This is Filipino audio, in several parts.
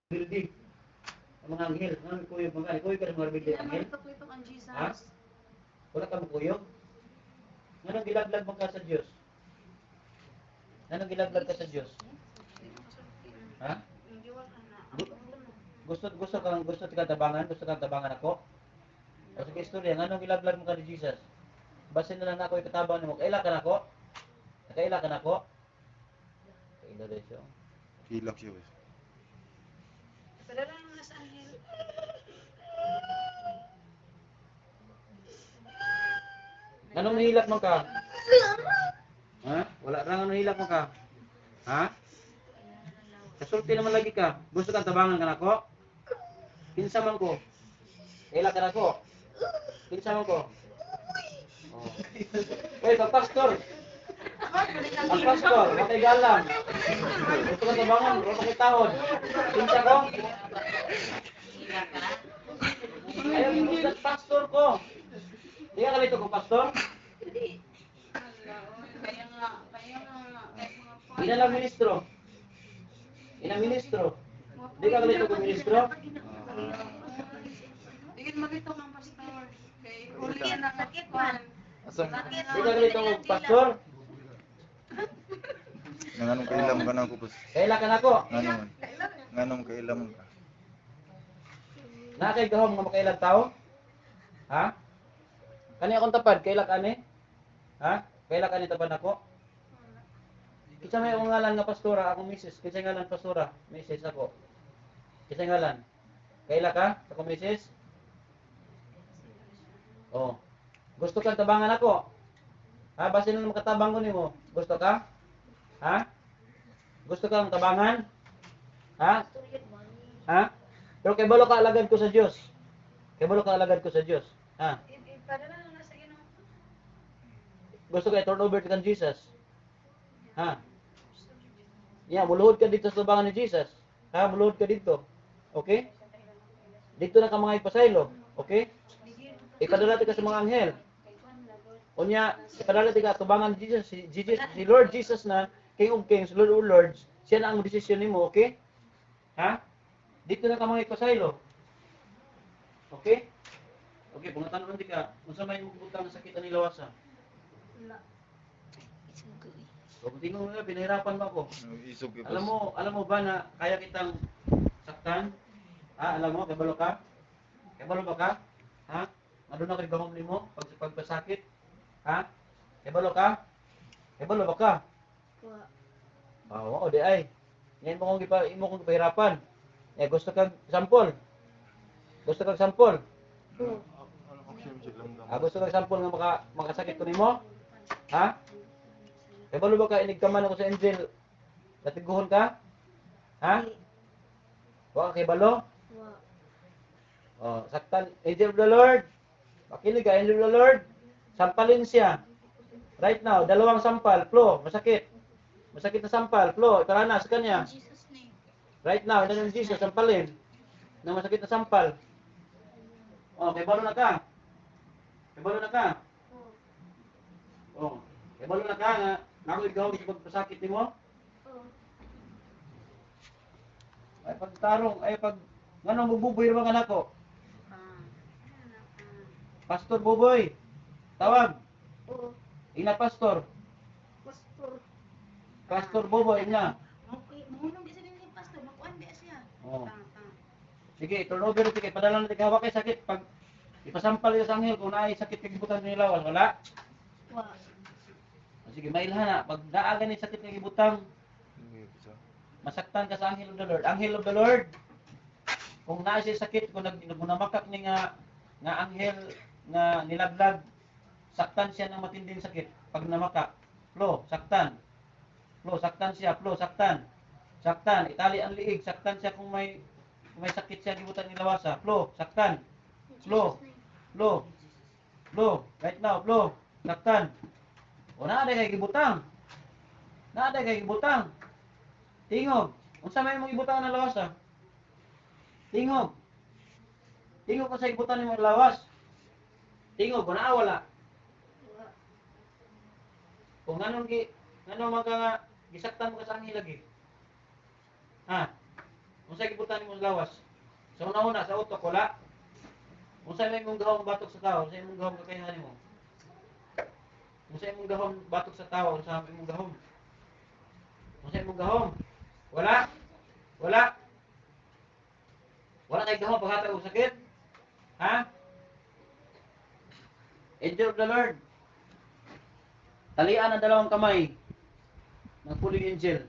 building. Ang mga anghel, ang kuyog mga kuyog ka mga building anghel. Ito ang Jesus. Ha? Wala ka mo kuyog? Nganong gilaglag mo ka sa Dios? Nganong gilaglag ka sa Dios? Ha? Gusto ka tabangan ako? O sige istorya, nganong gilaglag mo ka ni Jesus? Basin na lang ako ikatabang nimo. Kaila ka nako? Kaila ka nako? Kaila rin siya. Hilak siya, boss. Padala ng mga sa anghel. Nganong nahilak mo ka? Ha? Wala ra nga nahilak mo ka? Ha? Kasulti naman lagi ka. Gusto kang tabangan ka nako? Kinsa man ko? Kaila ka nako? Kinsa man ko? Oh. Hey, pastor. Ang pastor, matay galang. Gusto kang tabangan, gusto kang tahon. Kinsa ko? Ayaw yung gusto pastor ko. Di ka kalito kong pastor? Inalang ministro. Inang ministro. Di ka kalito kong ministro? Digit magito ng pastor. Kay huli na sakit man. Asam, Di ka kalito kong pastor? nganong kailam ka na ako, boss. Kaila ka na ako. Nganong kailam ka. Nakay gahom nga makailang tao? Ha? Kani akong tapad, kaila ka ni? Ha? Kaila ka ni tapad ako? Kitsa may akong ngalan nga pastora, akong misis. Kitsa ngalan pastora, misis ako. Kitsa ngalan. Kaila ka? Ako misis? Oh. Gusto kang tabangan ako? Ha? Basin na makatabang ko nimo. Gusto ka? Ha? Gusto kang tabangan? Ha? Ha? Pero kay balo ka alagad ko sa Dios. Kay balo ka alagad ko sa Dios. Ha? Padala na sa Ginoo. Gusto kay turn over kang Jesus. Ha? Yeah, muluhod ka dito sa tabangan ni Jesus. Ha? Muluhod ka dito. Okay? Dito na ka mga ipasaylo. Okay? Ipadala ka sa mga anghel. Unya, ipadala ka tubangan ni Jesus. Si Lord Jesus na King of Kings, Lord of Lords. Siya na ang desisyon nimo, okay? Ha? Dito na ka mga ipasaylo. Okay? Okay, pangatan nanti ka. Unsa may butang sa sakit ni lawasa? So, kung tingnan mo nga, pinahirapan mo ako. Isog ka, boss. Alam mo ba na kaya kitang saktan? Ha? Alam mo, kabalo ka? Kabalo ba ka? Ha? Ano na kay gahom nimo pagpasakit? Ha? Kabalo ka? Kabalo ba ka? Oo, di ay. Yan mo kong pahirapan. Eh, gusto kang sampol? Gusto kang sampol? Gusto kang sampol nga makasakit ko nimo? Ha? Kabalo ba ka inigkaman ako sa angel? Natiguhon ka? Ha? Wa ka kay balo? Oh, saktan angel of the Lord. Makinig ka, angel of the Lord. Sampalin siya. Right now, dalawang sampal, Flo, masakit. Masakit na sampal, Flo, tara na sa kanya. Right now, in the name of Jesus, sampalin. Na masakit na sampal. Oh, kay balo na ka. Kay balo na ka. Oh, kay balo na ka nga nako ikaw sa pagpasakit nimo. Ay pagtarong, ay pag ngano magbuboy ra mga nako. Pastor Buboy. Tawag. Ina pastor. Pastor Buboy ina. Mahulog di sa din pastor, makuan di siya. Oh. Sige, turnover sige, padala na ikaw kay sakit pag ipasampal sa anghel kung naay sakit kay gibutan ni lawas, wala. Sige, mailhan na pag naaga ni sakit kay gibutang, masaktan ka sa anghel of the Lord. Anghel of the Lord. Kung naay siya sakit kung nagunamakak ni nga anghel nga nilaglag, saktan siya ng matinding sakit pag namakak. Flo, saktan. Flo, saktan siya. Flo, saktan. Saktan. Itali ang liig. Saktan siya kung may sakit siya gibutan ni lawasa. Flo, saktan. Flo. Flo. Flo. Right now, Flo. Saktan. O naaday kay gibutang. Naaday kay gibutang. Tingog. Unsa may mong ibutang na lawasa? Tingog. Tingog ko sa ibutan ni mong lawas. Tingog ko na wala. Kung nganong mga gisaktan mo ka sa anghel lagi. Ha? Unsa gibutang gibutan nimo sa lawas. So una sa utok wala. Unsa may imong gahom batok sa tao, unsa imong gahom kakayahan nimo? Unsa imong gahom batok sa tao, unsa imong gahom? Unsa imong gahom? Wala. Wala. Wala kay gahom paghatag og sakit. Ha? Angel of the Lord. Talian ang dalawang kamay ng pulling angel.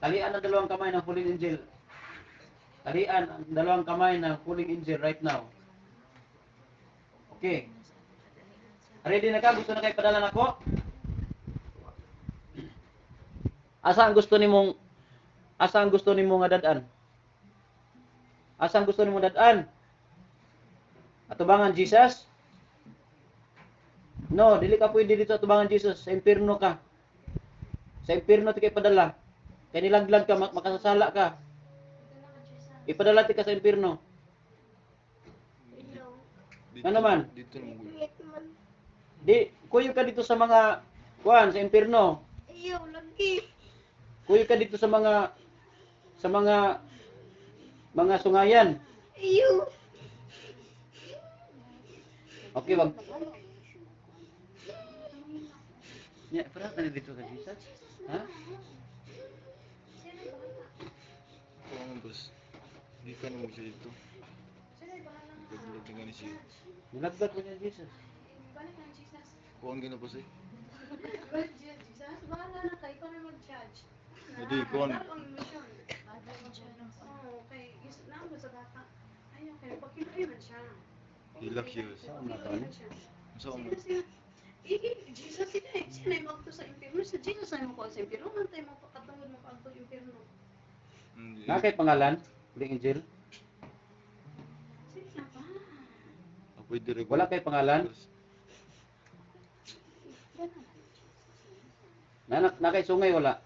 Talian ang dalawang kamay ng pulling angel. Talian ang dalawang kamay ng pulling angel right now. Okay. Ready na ka? Gusto na kayo padala nako? Asa ang gusto nimong nga dadaan? Asa ang gusto nimong dadaan? Atubangan Jesus? No, dili ka pwede dito atubangan Jesus. Sa impierno ka. Sa impierno ti kay padala. Kay nilaglag ka, makasasala ka. Ipadala ti ka sa impierno. Ano man? Dito na mo. Di, kuyo ka dito sa mga sa impierno. Ayaw, lagi. Kuyo ka dito sa mga sungayan. Ayaw. Okay, wag. Ya, pernah tadi dito ka Jesus? Ha? Kung ano bus. Di ka na mo siya dito. Gagawin tingnan ni siya. Nilagdag ko niya Jesus. Balik ang Jesus. Kung ang ginapos eh. Balik Jesus. Bahala na kayo. Ikaw na mag-judge. Hindi, kung ano. Bahala ang emosyon. Oo, kay gusto na mo sa bata. Ayaw, kaya pagkiloy man siya. Hilak siya. Pagkiloy man siya. Sa Sino siya? Jesus sila eh. Sila yung magto sa impirno. Sa Jesus ay mo ko sa impirno. Ano tayo mapakatungod mo pagto impirno? Na kay pangalan? Pulling angel? Sila ba? Pwede rin. Wala kay pangalan? Na kay sungay wala.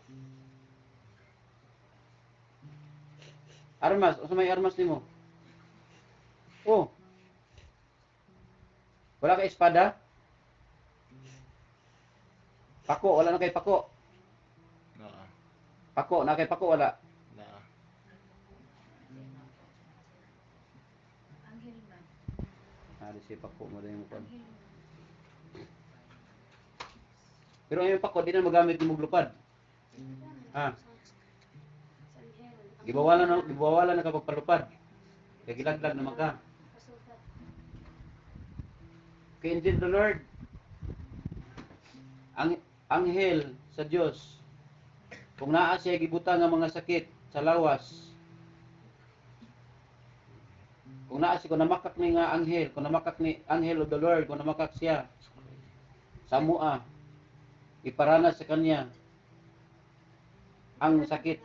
Armas, o may armas nimo? Oh. Wala kay espada? Pako, wala na kay pako. Naa. Pako, na kay pako wala. Naa. Di siya pako mo din mo kon. Pero yung pako di na magamit ng muglupad. Ha? Gibawalan na kapag palupad. Kaya gilaglag naman ka. Kay Angel the Lord. Ang anghel sa Dios. Kung naa siya gibutang nga mga sakit sa lawas. Kung naa siya, kung namakak ni nga anghel, kung namakak ni anghel of the Lord, kung namakak siya sa mua, iparanas sa kanya ang sakit.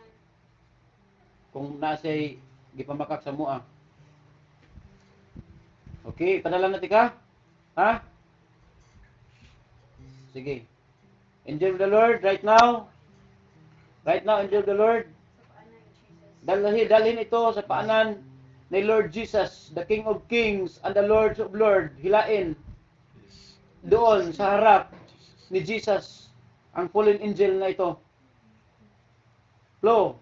Kung naa siya gipamakak sa mua. Okay, padala na tika? Ha? Sige. Angel of the Lord, right now, Angel of the Lord, dalhin ito sa paanan ni Lord Jesus, the King of Kings and the Lord of Lords. Hilain Yes. doon sa harap ni Jesus ang fallen angel na ito. Flow.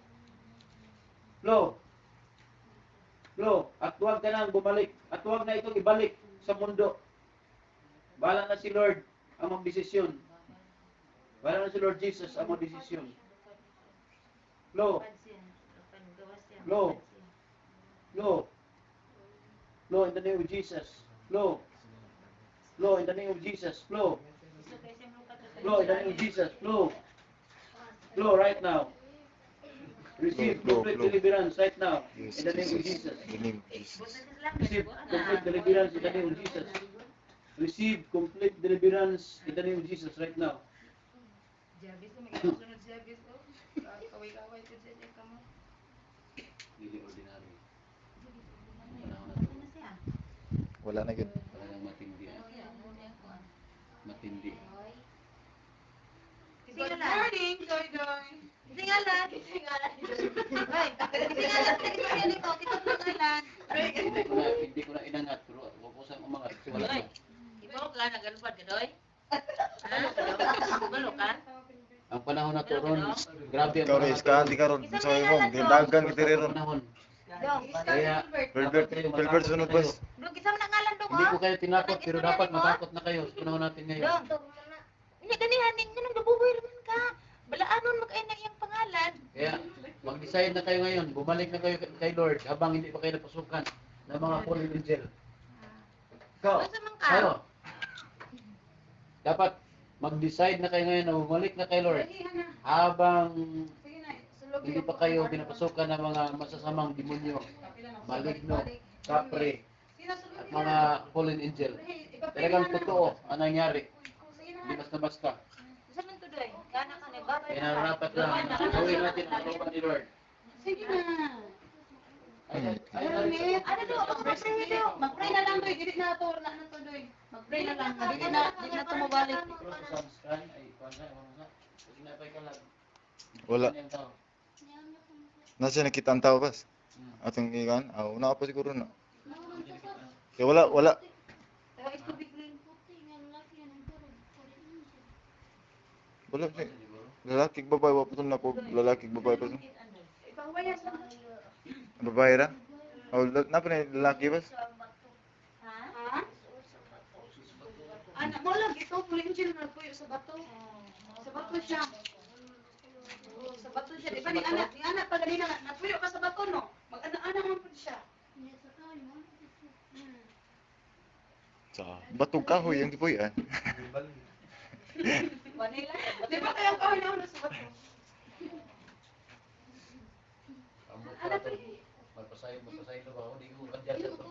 At huwag ka nang bumalik. At huwag na itong ibalik sa mundo. Bahala na si Lord ang magdesisyon. Bahala na si Lord Jesus ang magdesisyon. Flow in the name of Jesus. Flow in the name of Jesus. Flow in the name of Jesus. Flow right now. Receive Flow. complete deliverance right now Yes, in the name of Jesus. In the name of Jesus. Receive complete deliverance in the name of Jesus. Receive complete deliverance in the name of Jesus right now. Hindi ordinary. Wala na yun. Wala nang matindi. Matindi. Good morning, Doy Doy. Tingalan. Hoy, tingalan ko. Kita tingalan. Hindi ko na inangat pero wag ko sang umangat. Wala na. Ikaw ka, nagalupad ka, Doy? Ha? Balo ka? Ang panahon na to ron, grabe ang Ikaw panahon rin, na to. iskahan di ka ron. Sa iyo mo, dindagan kita rin ron. Panahon. Kaya, Gilbert, dapat kayo Gilbert, matakot sunod na kayo. pas. Dong, isa man ang ngalan dong, Hindi ha? ko kayo tinakot, pero dapat matakot na kayo. Punaw natin ngayon. Dong, hindi ganihan din nga nang gabuboy naman ka. Balaanon mag-ay na iyang pangalan. Kaya, mag-decide na kayo ngayon. Bumalik na kayo kay Lord habang hindi pa kayo napasukan ng mga fallen angel. Ikaw, Basta man ka. kayo. Dapat mag-decide na kayo ngayon na bumalik na kay Lord Sige, Hana. habang Sige na, sulog hindi yung pa kayo pagkakuha. pinapasukan ng mga masasamang demonyo, maligno, Balik. kapre, Sige na, sulog at yun. mga fallen angel. Ipapili Talagang na. totoo ang nangyari. Sige na, Hindi Hana. basta-basta. Isa man to doy. Kana ka ni babay. Kaya nararapat lang na gawin natin ang kalooban ni Lord. Sige na. Ay, Ano do? Mag-pray do. Mag-pray na lang doy. Dili na to na to doy. Mag-pray na lang. Dili na to mabalik. Pero sa Samscan ay kwanza, kasi napay ka lang. Wala. Ano yung tao? Nasa nakita ang tao pas? Atong ikan? Una pa siguro na. Kaya wala. Tayo ito biglang. Wala siya. Lalaki babae, wapatun na ko. Lalaki babae pa. Ipahuwayan sa Babae ra? Napa na lalaki pas? Ha? Anak mo lang, ito, full engine na puyo sa bato. Sa bato siya. Oo, sa bato siya. Di ba ni anak pa ganina, napuyo ka sa bato, no? Mag-anak-anak mo po siya. Sa batong kahoy yung tipoy ah. Manila. Di ba kaya kahoy na ulo sa bato? Anak pa rin. Magpasaylo ba ako? Hindi ko makajudge ako.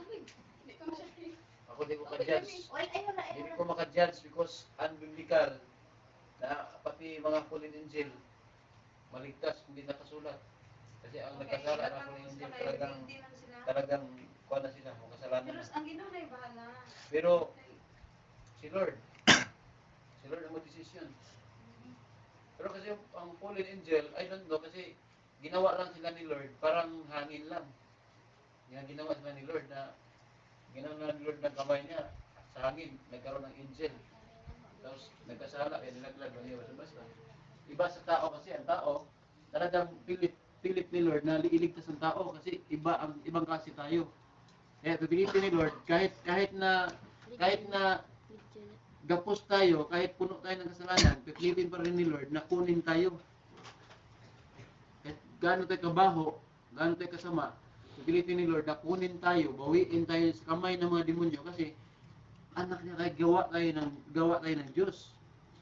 Di ko masyadong. Ako hindi ko makajudge. Hindi ko makajudge because unbiblical na pati mga fallen angel maligtas hindi nakasulat. Kasi ang nagkasala ng fallen angel talagang kuha na sila, mga kasalanan Pero na. ang ginawa na yung bahala. Pero si Lord ang mag-desisyon. Pero kasi ang fallen angel, I don't know, kasi ginawa lang sila ni Lord, parang hangin lang. Yan ginawa sila ni Lord na ginawa ni Lord ng kamay niya sa hangin, nagkaroon ng angel. Tapos nagkasala, kaya nilaglag lang niya basta. Iba sa tao kasi, ang tao, talagang pilit ni Lord na iligtas ang tao kasi ibang klase tayo. Kaya pipilitin ni Lord, kahit na gapos tayo, kahit puno tayo ng kasalanan, pipilitin pa rin ni Lord na kunin tayo. Kahit gaano tayo kabaho, gaano tayo kasama, pipilitin ni Lord na kunin tayo, bawiin tayo sa kamay ng mga demonyo kasi anak niya, kaya gawa tayo ng Diyos.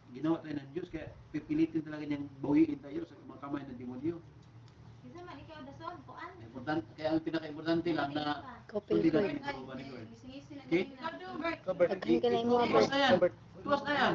Ginawa tayo ng Diyos, kaya pipilitin talaga niyang bawiin tayo sa mga kamay ng demonyo. Isa man ikaw dason kuan. Kaya ang pinaka-importante lang na hindi natin ito ba ni Lord. Gising-gising na Okay? ganina. Tuwas na yan. Tuwas na yan.